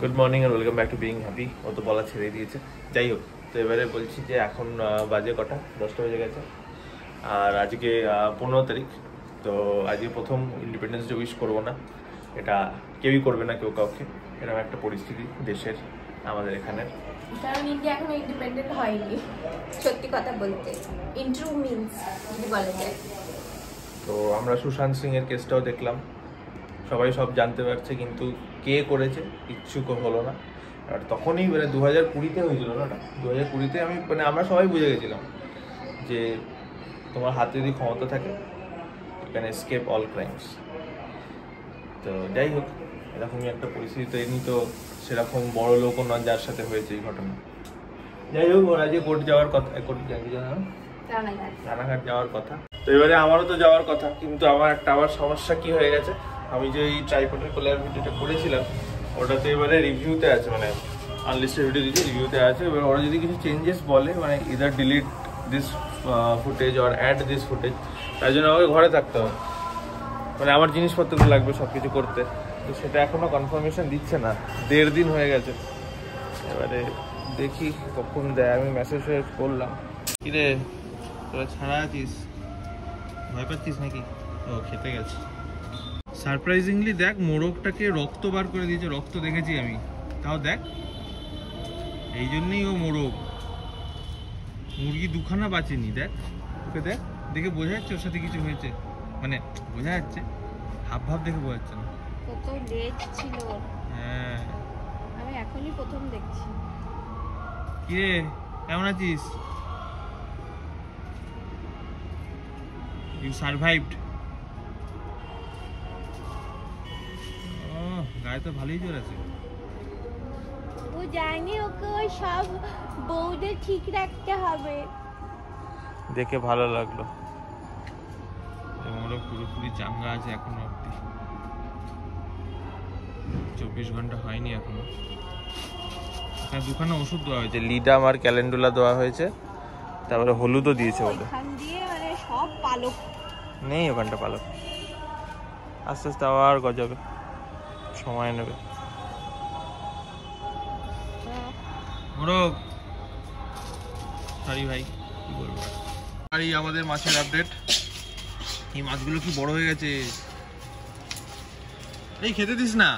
Good morning আর welcome back to being happy. ও তো বলা ছেড়ে দিয়েছে, যাই হোক। তো এবারে বলছি যে এখন বাজে কটা, 10টা বেজে গেছে। আর আজকে 15 তারিখ। তো আজকে প্রথম ইন্ডিপেন্ডেন্স ডে উইশ করবো না, এটা কেউই করবে না, কেউ কাউকে। এরকম একটা পরিস্থিতি দেশের, আমাদের এখানে, কারণ ইন্ডিয়া এখনো ইন্ডিপেন্ডেন্ট হয়নি, সত্যি কথা বলতে, ইন ট্রু মিনস যদি বলা যায়। তো আমরা সুশান্ত সিং এর কেসটাও দেখলাম, সবাই সব জানতে পারছে, কিন্তু কে করেছে ইচ্ছুক হলো না। আর তখনই 2020-তে হয়েছিল না, 2020-তে আমরা সবাই বুঝে গেছিলাম যে তোমার হাতে যদি ক্ষমতা থাকে you can escape all crimes. তো যাই হোক, এরকমই একটা পরিস্থিতি। এমনি তো সেরকম বড় লোকও নয় যার সাথে হয়েছে এই ঘটনা। যাই হোক, ওরা যে কোর্ট যাওয়ার কথা, কোর্ট রানাঘাট যাওয়ার কথা। তো এবারে আমারও তো যাওয়ার কথা, কিন্তু আমার একটা আবার সমস্যা কি হয়ে গেছে, আমি যে এই ট্রাইপডের কোলার ভিডিওটা করেছিলাম ওটাতে এবারে রিভিউতে আছে, আনলিস্টেড ভিডিও দিয়েছে, রিভিউতে আছে। এবার ওরা যদি কিছু চেঞ্জেস বলে, either delete this footage or add this footage, তাই জন্য আমাকে ঘরে থাকতে হবে, আমার জিনিসপত্রগুলো লাগবে সব কিছু করতে। তো সেটা এখনো কনফার্মেশন দিচ্ছে না, 1.5 দিন হয়ে গেছে। এবারে দেখি কখন দেয়। আমি মেসেজ করলাম, কিরে তোরা ছাড়া আছিস, ভয় পাচ্ছিস নাকি? ও খেতে গেছে। সারপ্রাইজিংলি দেখ, মোরগটাকে রক্ত বার করে দিয়েছে, রক্ত দেখেছি আমি, তাও দেখ, এই জন্যই ও মোরগ। মুরগি দুখানা বাঁচেনি, দেখ ওকে, দেখ, দেখে বোঝা যাচ্ছে ওর সাথে কিছু হয়েছে, বোঝা যাচ্ছে, হাব ভাব দেখে বোঝা যাচ্ছে না। কত লেজ ছিল। হ্যাঁ, আমি এখনই প্রথম দেখছি। কিরে কেমন আছিস? You survived. গায়ে তো ভালোই জোর আছে। ও জানি ওকে ওই সব বউদের ঠিক রাখতে হবে। দেখে ভালো লাগলো, মোরগ পুরোপুরি চাঙ্গা আছে এখনো অব্দি, 24 ঘন্টা হয়নি এখনো। এখানে দুখানা ওষুধ দেওয়া হয়েছে, লিডাম আর ক্যালেন্ডুলা দেওয়া হয়েছে, তারপরে হলুদও দিয়েছে বলে। ওখান দিয়ে সব পালক নেই ওখানটা পালক, আস্তে আস্তে আবার গজাবে, সময় নেবে। মোরগ সরি ভাই, কি বলবো। আর এই আমাদের মাছের আপডেট, এই মাছগুলো কি বড় হয়ে গেছে। এই খেতে দিস না,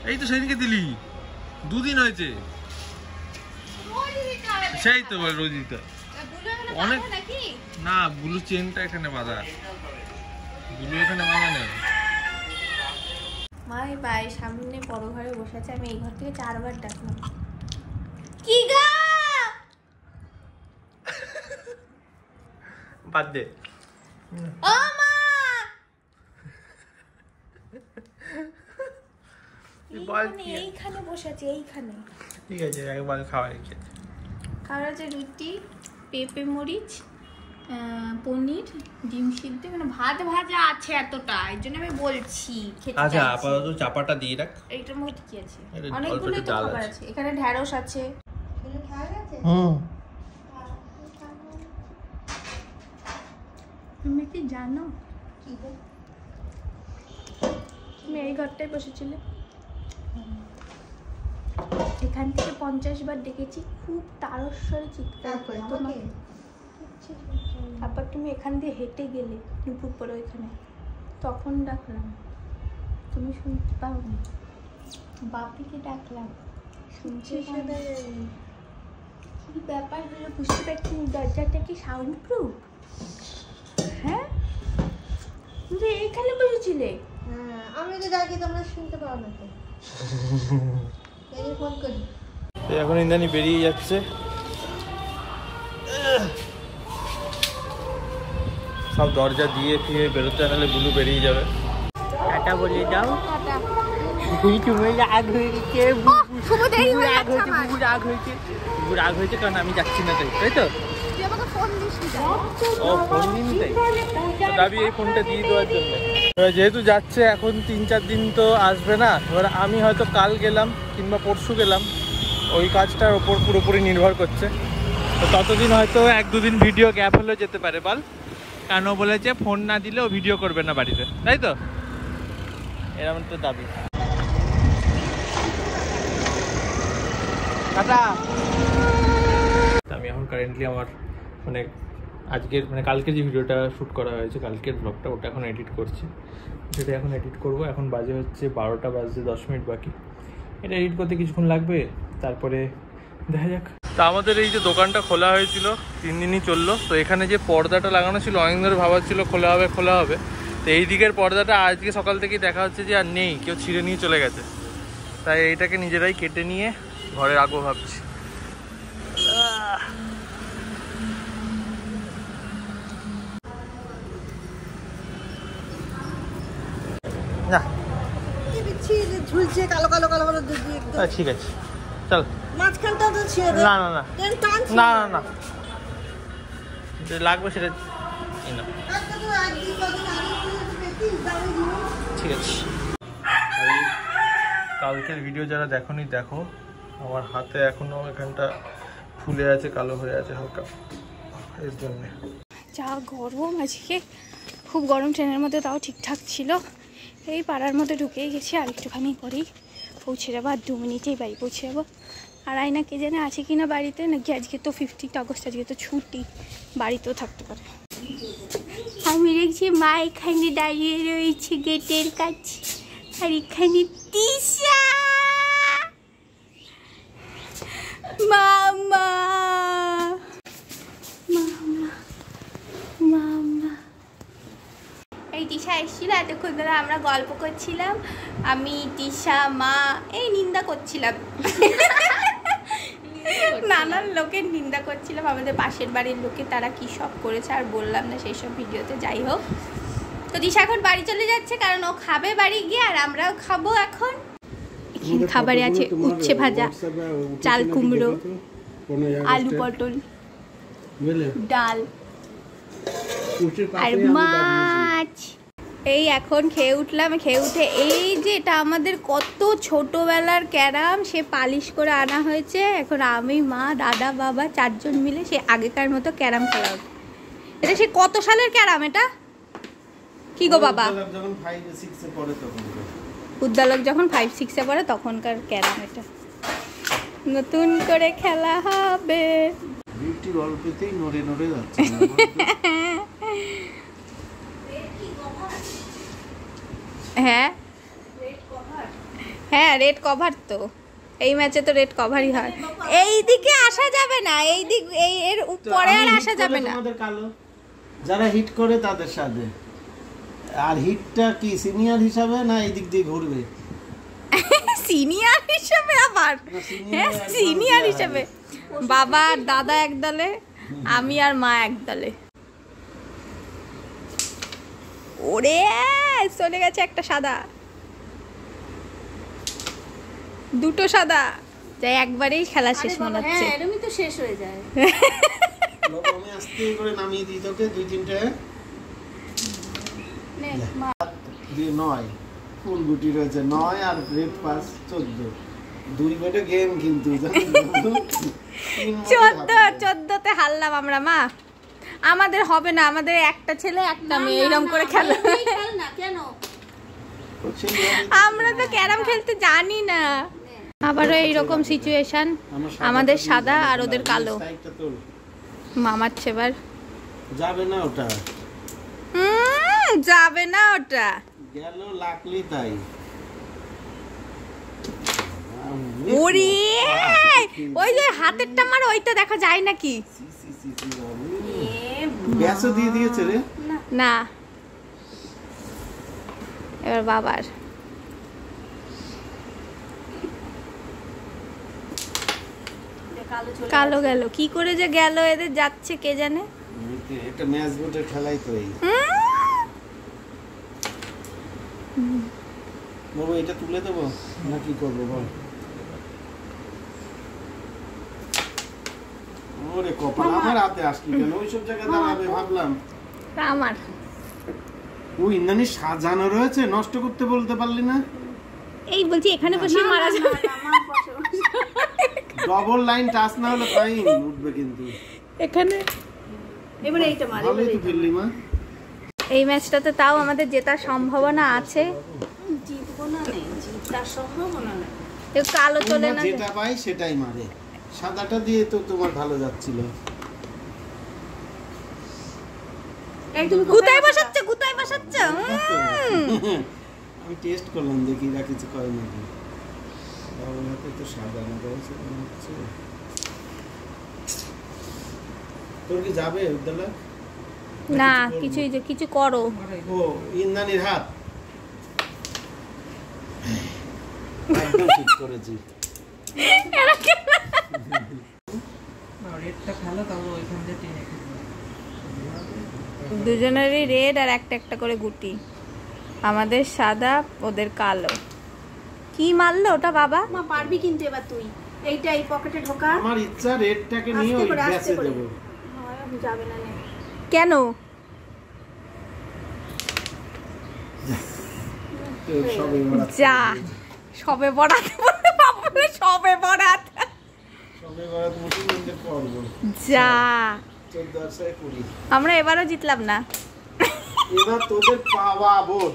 এই তো সেদিনকে দিলি, 2 দিন হয়েছে। সেই তো রোজ দিতে অনেক না, ব্লু চেনটা এখানে বাঁধা, ব্লু এখানে বাঁধা নেই। মা এই বাড়ির সামনে বড় ঘরে বসে আছে, আমি এই ঘর থেকে 4 বার ডাকলাম, কি গা বাদ দে। ও মা, এইখানে বসে আছে, এইখানে। ঠিক আছে, একবার খাওয়াই খাওয়া আছে রুটি, পেঁপে মরিচ, পনির, ডিম সিদ্ধ, ভাত ভাজা আছে এতটা, এর জন্য আমি বলছি খেতে। আচ্ছা, আপাতত চাপাটা দিয়ে রাখ। এইটার মধ্যে কি আছে? অনেকগুলো তো খাবার আছে, এখানে ঢ্যাঁড়স আছে। তুমি কি জানো তুমি এই ঘরটায় বসেছিলে, এখান থেকে 50 বার ডেকেছি, খুব তারস্বরে চিৎকার করে তোমাকে। তারপর তুমি এখান দিয়ে হেঁটে গেলে নুপুর পরে ওইখানে, তখন ডাকলাম, তুমি শুনতে পাওনি। বাপিকে ডাকলাম, শুনছে কি ব্যাপার হলো বুঝতে পারছি। দরজাটা কি সাউন্ড প্রুফ? হ্যাঁ, তুমি এইখানে বসেছিলে। হ্যাঁ, আমি তো ডাকি তোমরা শুনতে পাও না তো, ফোন করি। এখন ইন্দানি বেরিয়ে যাচ্ছে, সব দরজা দিয়ে ফিরে বেরোতে, নাহলে বুলু বেরিয়ে যাবে। টাটা বলে যাও। তুমি রাগ হয়েছে, রাগ হয়েছে কারণ আমি যাচ্ছি না, তাই তো? ও ফোন দিন, তাই দাবি এই ফোনটা দিয়ে দেওয়ার জন্য। যেহেতু যাচ্ছে এখন 3-4 দিন তো আসবে না, এবার আমি হয়তো কাল গেলাম কিংবা পরশু গেলাম, ওই কাজটার ওপর পুরোপুরি নির্ভর করছে। তো ততদিন হয়তো 1-2 দিন ভিডিও গ্যাপ হলেও যেতে পারে। বল, কেন বলেছে ফোন না দিলেও ভিডিও করবে না বাড়িতে, তাই তো? এরকম তো দাবি। আমি এখন কারেন্টলি আমার মানে আজকের মানে কালকের যে ভিডিওটা শ্যুট করা হয়েছে কালকের ব্লগটা ওটা এখন এডিট করছি, সেটা এখন এডিট করব। এখন বাজে হচ্ছে 12টা বাজে 10 মিনিট বাকি। এটা এডিট করতে কিছুক্ষণ লাগবে, তারপরে দেখা যাক। তা আমাদের এই যে দোকানটা খোলা হয়েছিল 3 দিনই চললো। তো এখানে যে পর্দাটা লাগানো ছিল অনেক ধরে ভাবা ছিল খোলা হবে, তো এই দিকের পর্দাটা আজকে সকাল থেকেই দেখা হচ্ছে যে আর নেই, কেউ ছিঁড়ে নিয়ে চলে গেছে। তাই এইটাকে নিজেরাই কেটে নিয়ে ঘরে রাখবো ভাবছি। না ঝুলছে কালো কালো কালো কালো ঠিক আছে চল। মাঝখানটা তো ছিঁড়ে দে। না না না না না না যেটা লাগবে সেটা ঠিক আছে। কালকের ভিডিও যারা দেখোনি দেখো, আমার হাতে এখনো এখানটা ফুলে আছে, কালো হয়ে আছে হালকা, এর জন্য। যা গরম আজকে, খুব গরম। ট্রেনের মধ্যে তাও ঠিকঠাক ছিল। এই পাড়ার মধ্যে ঢুকেই গেছি, আর একটুখানি পরেই পৌঁছে যাবো, আর 2 মিনিটেই বাড়ি পৌঁছে যাবো। আর আয়না কে জানে আছে কিনা বাড়িতে, নাকি আজকে তো 15 আগস্ট, আজকে তো ছুটি, বাড়িতেও থাকতে পারে। আমি দেখছি মা এখানে দাঁড়িয়ে রয়েছে গেটের কাছে, আর এখানে তিশা মামা মামা মামা। এই তিশা এসেছিল, এতক্ষণ ধরে আমরা গল্প করছিলাম, আমি তিশা মা এই নিন্দা করছিলাম, নানান লোকের নিন্দা করছিলাম, আমাদের পাশের বাড়ির লোকে তারা কি সব করেছে আর বললাম না সেই সব ভিডিওতে। যাই হোক, তো দিশা এখন বাড়ি চলে যাচ্ছে, কারণ ও খাবে বাড়ি গিয়ে, আর আমরাও খাবো এখন। এখানে খাবারে আছে উচ্ছে ভাজা, চাল কুমড়ো, আলু পটল, ডাল আর মাছ। এই এখন খেয়ে উঠলাম, খেয়ে উঠে এই যে এটা আমাদের কত ছোটবেলার ক্যারাম, সে পালিশ করে আনা হয়েছে। এখন আমি মা দাদা বাবা 4 জন মিলে সে আগেকার মতো ক্যারাম খেলা হতো। এটা সে কত সালের ক্যারাম এটা? কি গো বাবা? উদ্দালক যখন 5-6-এ পড়ে তখনকার ক্যারাম এটা। নতুন করে খেলা হবে। হ্যাঁ হ্যাঁ, রেড কভার তো এই ম্যাচে তো রেড কভারই হয়। এই দিকে আসা যাবে না, এই দিক এই এর উপরে আর আসা যাবে না। যারা হিট করে তাদের সাথে, আর হিটটা কি সিনিয়র হিসাবে না এই দিক দিয়ে ঘুরবে? সিনিয়র হিসাবে আবার? হ্যাঁ সিনিয়র হিসাবে। বাবা আর দাদা এক দলে, আমি আর মা এক দলে। ওরে চলে গেছে একটা সাদা, 2টো সাদা, যাই একবারেই খেলা শেষ মনে হচ্ছে। হ্যাঁ এরকমই তো শেষ হয়ে যায়। আমি আস্তে করে নামিয়ে দিই তোকে 2-3টে নে মা। 9 ফুল গুটি রয়েছে, 9 আর রেড পাস 14। 2 বেটে গেম কিন্তু 14তে হারলাম আমরা মা। আমাদের হবে না, আমাদের একটা ছেলে একটা মেয়ে এরকম করে খেলা। কেন আমরা তো ক্যারাম খেলতে জানি না। আবারও এইরকম সিচুয়েশন, আমাদের সাদা আর ওদের কালো। মামার ছেবার যাবে না ওটা, যাবে না ওটা, গেল লাকলি তাই। ওরে ওই যে হাতেরটা মার, ওইটা দেখা যায় নাকি? গ্যাসও দিয়ে দিয়েছে রে। না এবার বাবার কালো গেল, কি করে যে গেল, এদের যাচ্ছে কে জানে। এটা ম্যাচ বোর্ডের খেলাই তো এই। বাবু এটা তুলে দেবো না কি করবো বল? ওরে কপাল, আমার হাতে আসলি কেন? ওইসব জায়গায় দাঁড়াবে ভাবলাম। আমার ও ইন্দানি সাজানো রয়েছে, নষ্ট করতে বলতে পারলি না? এই বলছি এখানে বসে মারা যাবে। ডবল লাইন টাচ না হলে ফাইন উঠবে কিন্তু। এখানে এবারে এইটা মার, ভালোই তো ফেললি মা। এই ম্যাচটাতে তাও আমাদের জেতার সম্ভাবনা আছে। জিতবো না, জেতার সম্ভাবনা না। কালো চলে না, যেটা পাই সেটাই মারে। সাদাটা দিয়ে তো তোমার ভালো যাচ্ছিল। এই তুমি গুতায় বসাচ্ছ গুতায় বসাচ্ছ আমি টেস্ট করলাম দেখি এরা কিছু করে নাকি। বাবার হাতে তো সাদা না হচ্ছে। তোর কি যাবে বিদ্যালয়? না কিছুই যে কিছু করো। ও ইন্দ্রাণীর হাত একদম ঠিক করেছি। দুজনেরই রেড আর একটা একটা করে গুটি, আমাদের সাদা ওদের কালো। কি মারলো ওটা বাবা? মা পারবি কিন্তু এবার তুই এইটা এই পকেটে ঢোকা। আমার ইচ্ছা রেডটাকে নিয়ে ওই গ্যাসে দেব। আমি যাবে না নে। কেন? সবে বরাত যা সবে বরাত সবে বরাত সবে বরাত মুসলমানদের পর্ব। যা 14 20 আমরা এবারও জিতলাম না। এবার তোদের পাওয়া বোধ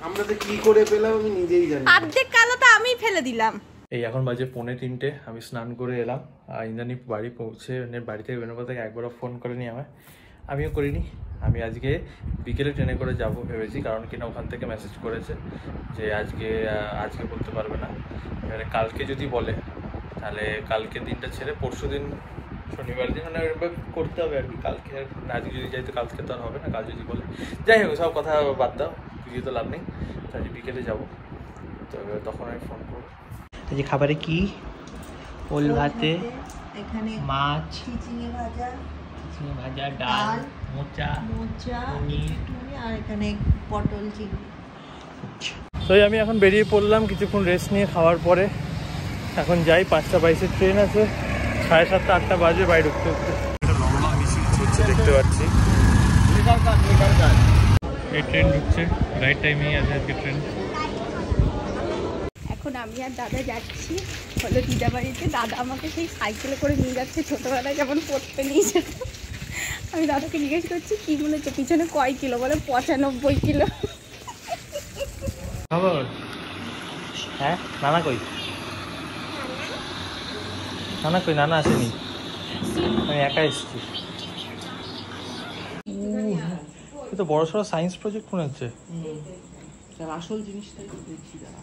আমরা যে কি করে পেলাম আমি নিজেই জানি। অর্ধেক কালোটা আমিই ফেলে দিলাম। এই এখন বাজে 2:45, আমি স্নান করে এলাম। আর ইন্দ্রাণী বাড়ি পৌঁছে বাড়ি থেকে বেরোবার থেকে একবারও ফোন করেনি আমায়, আমিও করিনি। আমি আজকে বিকেলে ট্রেনে করে যাব ভেবেছি, কারণ কিনা ওখান থেকে মেসেজ করেছে যে আজকে বলতে পারবে না, এবারে কালকে যদি বলে তাহলে কালকে দিনটা ছেড়ে পরশু দিন শনিবার দিন মানে করতে হবে আর কি। কালকে আজকে যদি যাই তো কালকে তো আর হবে না, কাল যদি বলে। যাই হোক সব কথা বাদ দাও, কিছু তো লাভ নেই। তাই বিকেলে যাবো, তো তখন আমি ফোন করবো। এই খাবারে কি? ওল ভাতে, এখানে মাছ, চিচিঙে ভাজা, চিংড়ি ভাজা, ডাল, মোচা, পনির। আর এখানে পটল চিংড়ি। তো আমি এখন বেরিয়ে পড়লাম কিছুক্ষণ রেস্ট নিয়ে খাওয়ার পরে। এখন যাই, 5টা 22-এর ট্রেন আছে, 7:30 8টা বাজে বাড়ি ঢুকতে ঢুকতে। লম্বা মিছিল চলছে দেখতে পাচ্ছি। এই ট্রেন ঢুকছে, রাইট টাইমেই আছে আজকে ট্রেন। এখন আমি আর দাদা যাচ্ছি হলো দিদা বাড়িতে। দাদা আমাকে সেই সাইকেলে করে নিয়ে যাচ্ছে, ছোটোবেলায় যেমন পড়তে নিয়ে যেত। আমি দাদাকে জিজ্ঞেস করছি কি মনে হচ্ছে পিছনে কয় কিলো, বলে 95 কিলো। খবর? হ্যাঁ, নানা কই? নানা কই? নানা আসেনি, আমি একা এসেছি। তো বড় সড়ো সায়েন্স প্রজেক্ট মনে হচ্ছে। আসল জিনিসটাই তো দেখছি দাঁড়া।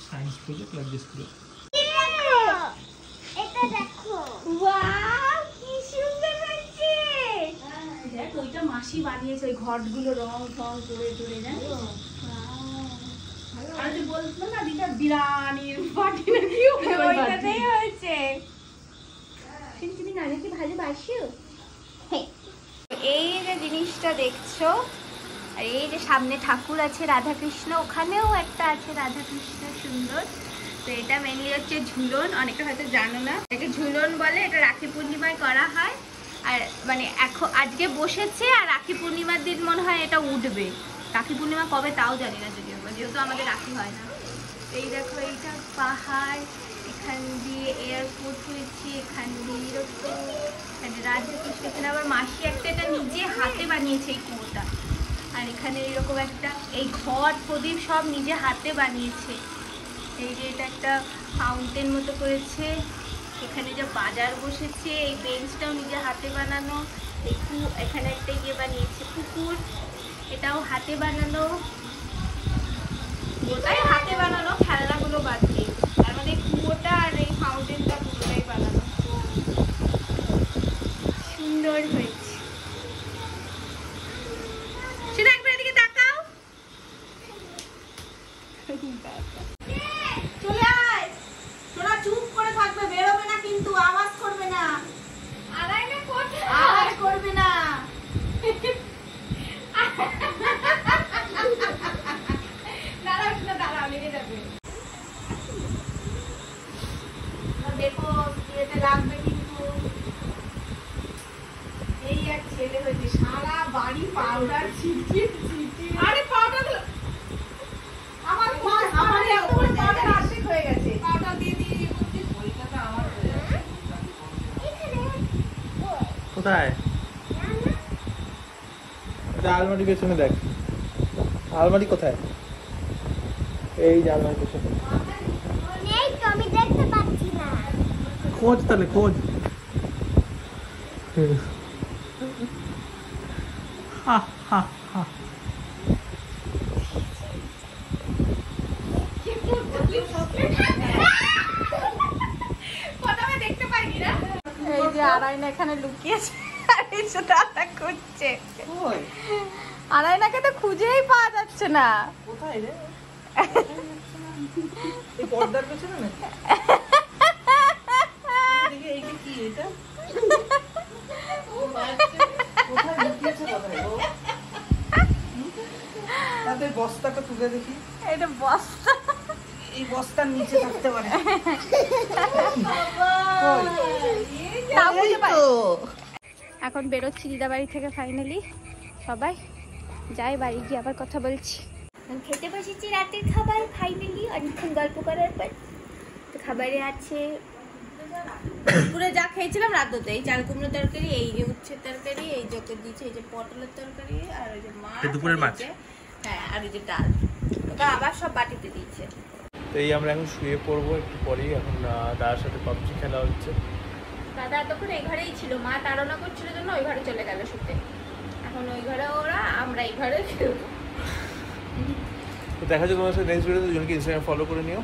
সায়েন্স প্রজেক্ট লাগছে স্কুলে। এটা দেখো, ওয়াও কি সুন্দর হচ্ছে। দেখ ওইটা মাসি বানিয়েছে, ওই ঘটগুলো রং ফং করে করে জানো। আর তুই বলছিল না দিদা বিরানির বাটি নাকি ওইটাতেই হয়েছে। তুমি নানাকে ভালোবাসো? এই যে জিনিসটা দেখছো, আর এই যে সামনে ঠাকুর আছে রাধাকৃষ্ণ, ওখানেও একটা আছে রাধাকৃষ্ণ সুন্দর। তো এটা মেনলি হচ্ছে ঝুলন, অনেকে হয়তো জানো না, এটাকে ঝুলন বলে। এটা রাখি পূর্ণিমায় করা হয়। আর মানে এখন আজকে বসেছে, আর রাখি পূর্ণিমার দিন মনে হয় এটা উঠবে। রাখি পূর্ণিমা কবে তাও জানি না, যদিও যেহেতু আমাদের রাখি হয় না। এই দেখো এইটা পাহাড়, এখান দিয়ে এয়ারপোর্ট হয়েছে, এখান দিয়ে এরকম রাধাকৃষ্ণ। এখানে আবার মাসি একটা এটা নিজে হাতে বানিয়েছে এই কুয়োটা। আর এখানে এরকম একটা এই ঘট প্রদীপ সব নিজে হাতে বানিয়েছে। এই যে এটা একটা ফাউন্টেন মতো করেছে। এখানে যে বাজার বসেছে, এই বেঞ্চটাও নিজে হাতে বানানো। এখানে একটা ইয়ে বানিয়েছে পুকুর, এটাও হাতে বানানো। গোটাই হাতে বানানো, খেলনাগুলো বাদ দিয়ে। তার মানে কুয়োটা আর এই ফাউন্টেনটা পুরোটাই বানানো। সুন্দর হয়েছে। সেটা একবার এদিকে তাকাও। চলে আয়, তোরা চুপ করে থাকবে, বেরোবে না কিন্তু, আওয়াজ করবে না। আওয়াজ করবে না। দেখো বিয়েতে লাগবে কিন্তু। এই এক ছেলে হয়েছে, সারা বাড়ি পাউডার ছিটিয়ে ছিটিয়ে। আরে পাউডার আমার পাউডার অর্ধেক হয়ে গেছে। পাউডার দিয়ে দিয়ে ওইটা আমার হয়ে যাচ্ছে। কোথায়? আলমারি পেছনে দেখ, আলমারি কোথায়? এই জানলার পেছনে নেই তো, আমি দেখতে পাচ্ছি না। খোঁজ তাহলে খোঁজ। এই যে আড়াইনা এখানে লুকিয়েছে আর এই দাদা খুঁজছে। আড়াইনাকে তো খুঁজেই পাওয়া যাচ্ছে না। কোথায় রে? এই পর্দার পেছনে না? এদিকে এইটা কি এটা? কোথায় লুকিয়েছে কোথায় গো? তাদের বস্তাটা তুলে দেখি। এটা বস্তা। এই বস্তার নিচে থাকতে পারে। তাও খুঁজে পাই। এখন বেরোচ্ছি দিদা বাড়ি থেকে ফাইনালি। সবাই যাই, বাড়ি গিয়ে আবার কথা বলছি। আমি খেতে বসেছি রাতের খাবার ফাইনালি, অনেকক্ষণ গল্প করার পর। তো খাবারে আছে দুপুরে যা খেয়েছিলাম রাততে, এই চাল কুমড়ো তরকারি, এই যে উচ্ছের তরকারি, এই যে ওকে দিয়েছে এই যে পটলের তরকারি, আর ওই যে মাছ, দুপুরের মাছ। হ্যাঁ, আর ওই যে ডাল। ওটা আবার সব বাটিতে দিয়েছে। তো এই আমরা এখন শুয়ে পড়বো একটু পরেই। এখন দাদার সাথে পাবজি খেলা হচ্ছে। দাদা এতক্ষণ এই ঘরেই ছিল, মা তাড়না করছিল জন্য ওই ঘরে চলে গেল শুতে। এখন ওই ঘরে ওরা, আমরা এই ঘরে খেলবো। তো দেখা যাবে তোমার সাথে নেক্সট ভিডিওতে। দুজনকে ইনস্টাগ্রামে ফলো করে নিও।